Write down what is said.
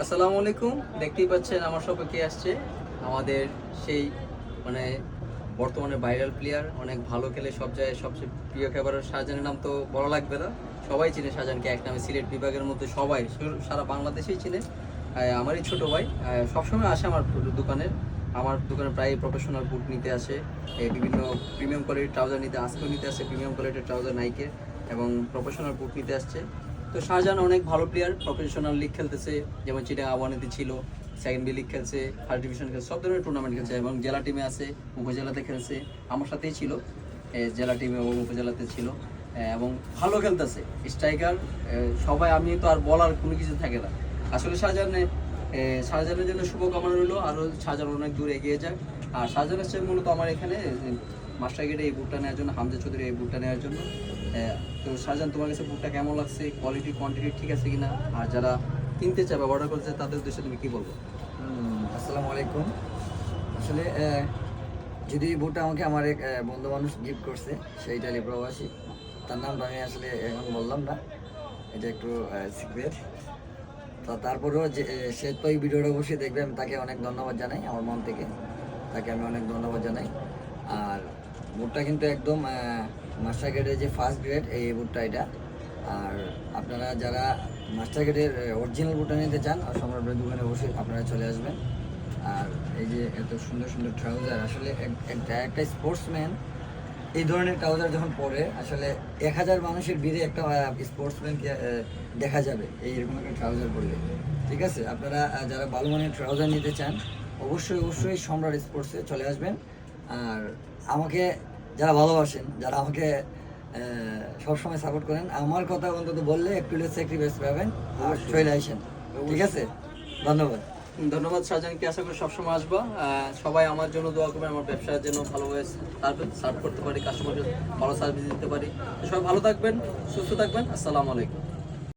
আসসালামু আলাইকুম। দেখতেই পাচ্ছেন আমার সাথে কে আসছে, আমাদের সেই মানে বর্তমানে ভাইরাল প্লেয়ার, অনেক ভালো খেলে, সব জায়গায় সবচেয়ে প্রিয় খেলোয়াড় শাহজাহানের নাম তো বলা লাগবে না, সবাই চিনে শাহজাহানকে এক নামে। সিলেট বিভাগের মধ্যে সবাই, সারা বাংলাদেশেই চিনে। আমারই ছোট ভাই সবসময় আসে আমার দোকানে প্রায় প্রফেশনাল বুট নিতে আসে, বিভিন্ন প্রিমিয়াম কোয়ালিটির ট্রাউজার নিতে, আজকেও নিতে আসে প্রিমিয়াম কোয়ালিটির ট্রাউজার নাইকের, এবং প্রফেশনাল বুট নিতে আসছে। তো শাহজাহান অনেক ভালো প্লেয়ার, প্রফেশনাল লিগ খেলতেছে, যেমন চিটাগাং আওয়ানিতে ছিল, সেকেন্ড বি লিগ খেলছে, ফার্স্ট ডিভিশন খেলছে, সব ধরনের টুর্নামেন্ট খেলছে, এবং জেলা টিমে আছে, উপজেলাতে খেলছে, আমার সাথেই ছিল, জেলা টিমে এবং উপজেলাতে ছিল, এবং ভালো খেলতেছে স্ট্রাইকার। সবাই, আমি তো আর বলার কোনো কিছু থাকে না। আসলে শাহজাহানের জন্য শুভকামনা রইল, আরও শাহজাহান অনেক দূর এগিয়ে যাক। আর শাহজাহান হচ্ছে মূলত আমার এখানে মাস্টার গেটে এই বুটটা নেওয়ার জন্য, হামজা চৌধুরী এই বুটটা নেওয়ার জন্য। তো শাহজাহান, তোমার কাছে বুটটা কেমন লাগছে? কোয়ালিটি কোয়ান্টিটি ঠিক আছে কিনা? আর যারা কিনতে চায় বা অর্ডার করতে চায় তাদের উদ্দেশ্যে তুমি কি বলবো? আসসালামু আলাইকুম। আসলে যদি এই বুটটা আমাকে আমার এক বন্ধু মানুষ গিফট করছে, সেই ইটালি প্রবাসী, তার নামটা আমি আসলে এখন বললাম না, এটা একটু সিক্রেট। তো তারপরেও যে সে তো এই ভিডিওটা অবশ্যই দেখবে, আমি তাকে অনেক ধন্যবাদ জানাই আমার মন থেকে, তাকে আমি অনেক ধন্যবাদ জানাই। আর বুটটা কিন্তু একদম মাস্টার গ্রেডের যে ফার্স্ট গ্রেড এই বুটটা এটা। আর আপনারা যারা মাস্টার গ্রেডের অরিজিনাল বুটটা নিতে চান, সম্রাট ভাইয়ের দোকানে অবশ্যই আপনারা চলে আসবেন। আর এই যে এত সুন্দর সুন্দর ট্রাউজার, আসলে একটা স্পোর্টসম্যান এই ধরনের ট্রাউজার যখন পরে, আসলে 1000 মানুষের ভিড়ে একটা স্পোর্টসম্যানকে দেখা যাবে এইরকম একটা ট্রাউজার পরলে। ঠিক আছে, আপনারা যারা ভালো মানের ট্রাউজার নিতে চান অবশ্যই সম্রাট স্পোর্টসে চলে আসবেন। আর আমাকে যারা ভালোবাসেন, যারা আমাকে সবসময় সাপোর্ট করেন, আমার কথা অন্তত বললে একটু স্যাক্রিফাইস পাবেন, আর চলে আসেন। ঠিক আছে, ধন্যবাদ। ধন্যবাদ শাহজাহানকে, আশা করি সবসময় আসবা। সবাই আমার জন্য দোয়া করবেন, আমার ব্যবসার জন্য ভালোভাবে সার্ভ করতে পারি, কাস্টমারকে ভালো সার্ভিস দিতে পারি। সবাই ভালো থাকবেন, সুস্থ থাকবেন। আসসালামু আলাইকুম।